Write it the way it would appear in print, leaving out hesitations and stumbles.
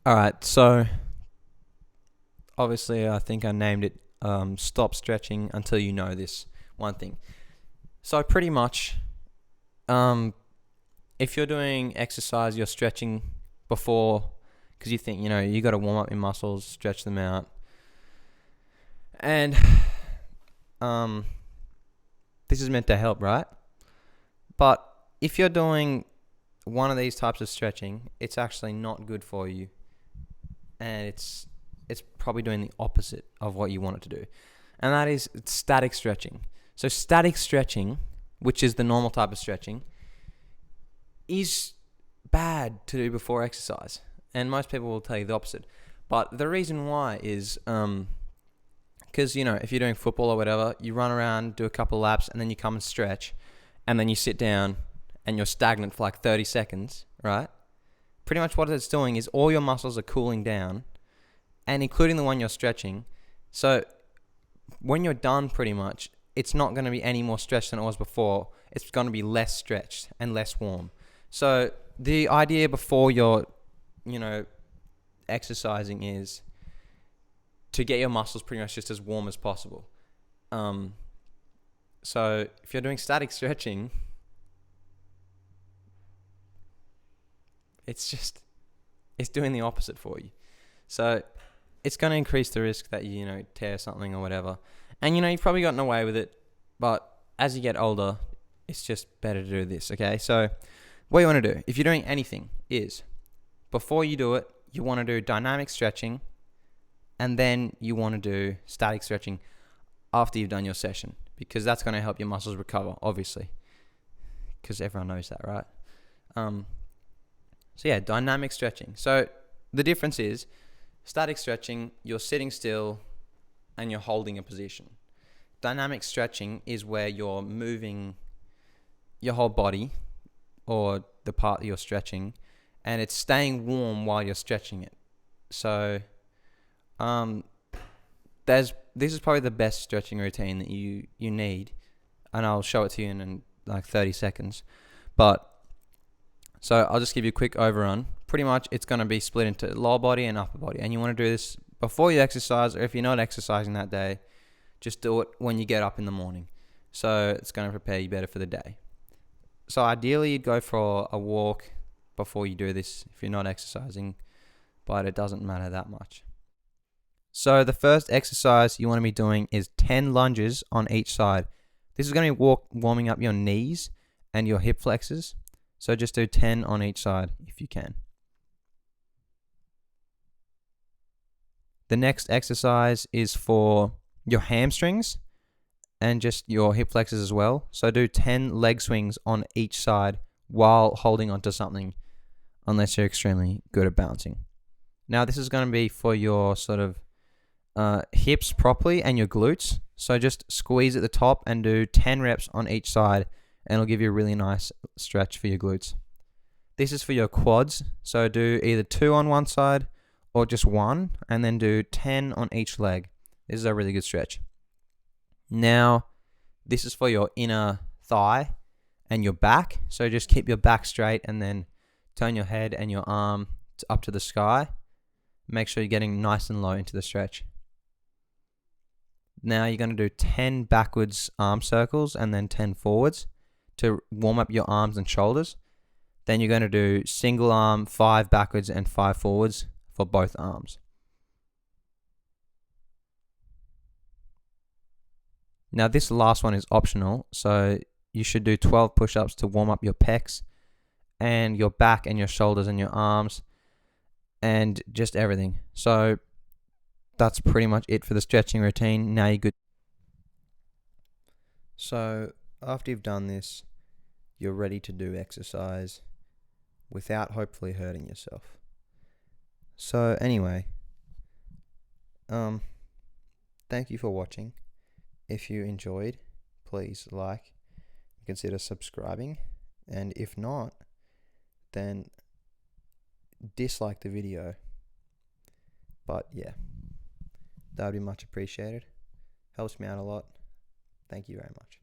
Alright, so obviously I think I named it stop stretching until you know this one thing. So pretty much, um, if you're doing exercise, you're stretching before, because you think, you got to warm up your muscles, stretch them out. And um, this is meant to help, right? But if you're doing one of these types of stretching, it's actually not good for you. And it's probably doing the opposite of what you want it to do. And that is static stretching. So static stretching, which is the normal type of stretching, is bad to do before exercise. And most people will tell you the opposite. But the reason why is because, if you're doing football or whatever, you run around, do a couple of laps, and then you come and stretch, and then you sit down and you're stagnant for like 30 seconds, right? Pretty much what it's doing is all your muscles are cooling down, and including the one you're stretching. So when you're done, pretty much, it's not going to be any more stretched than it was before. It's going to be less stretched and less warm. So the idea before you're, exercising is to get your muscles pretty much just as warm as possible. So if you're doing static stretching, it's doing the opposite for you. So it's going to increase the risk that you tear something or whatever. And you've probably gotten away with it, but as you get older, it's just better to do this, okay? So what you want to do, if you're doing anything, is before you do it, you want to do dynamic stretching, and then you want to do static stretching after you've done your session, because that's going to help your muscles recover, obviously, because everyone knows that, right? So yeah, dynamic stretching. So the difference is static stretching, you're sitting still and you're holding a position. Dynamic stretching is where you're moving your whole body or the part that you're stretching, and it's staying warm while you're stretching it. So this is probably the best stretching routine that you need, and I'll show it to you in like 30 seconds. But so I'll just give you a quick overrun. Pretty much it's going to be split into lower body and upper body, and you want to do this before you exercise, or if you're not exercising that day, just do it when you get up in the morning. So it's going to prepare you better for the day. So ideally you'd go for a walk before you do this if you're not exercising, but it doesn't matter that much. So the first exercise you want to be doing is 10 lunges on each side. This is going to be warming up your knees and your hip flexors. So just do 10 on each side if you can. The next exercise is for your hamstrings and just your hip flexors as well. So do 10 leg swings on each side while holding onto something, unless you're extremely good at bouncing. Now this is going to be for your sort of hips properly and your glutes. So just squeeze at the top and do 10 reps on each side, and it'll give you a really nice stretch for your glutes. This is for your quads. So do either 2 on one side or just 1, and then do 10 on each leg. This is a really good stretch. Now, this is for your inner thigh and your back. So just keep your back straight and then turn your head and your arm up to the sky. Make sure you're getting nice and low into the stretch. Now you're going to do 10 backwards arm circles and then 10 forwards to warm up your arms and shoulders. Then you're going to do single arm, 5 backwards and 5 forwards for both arms. Now this last one is optional, so you should do 12 push-ups to warm up your pecs and your back and your shoulders and your arms and just everything. So that's pretty much it for the stretching routine. Now you're good. So after you've done this, you're ready to do exercise without hopefully hurting yourself. So anyway, thank you for watching. If you enjoyed, please like and consider subscribing, and if not, then dislike the video. But yeah, that would be much appreciated. Helps me out a lot. Thank you very much.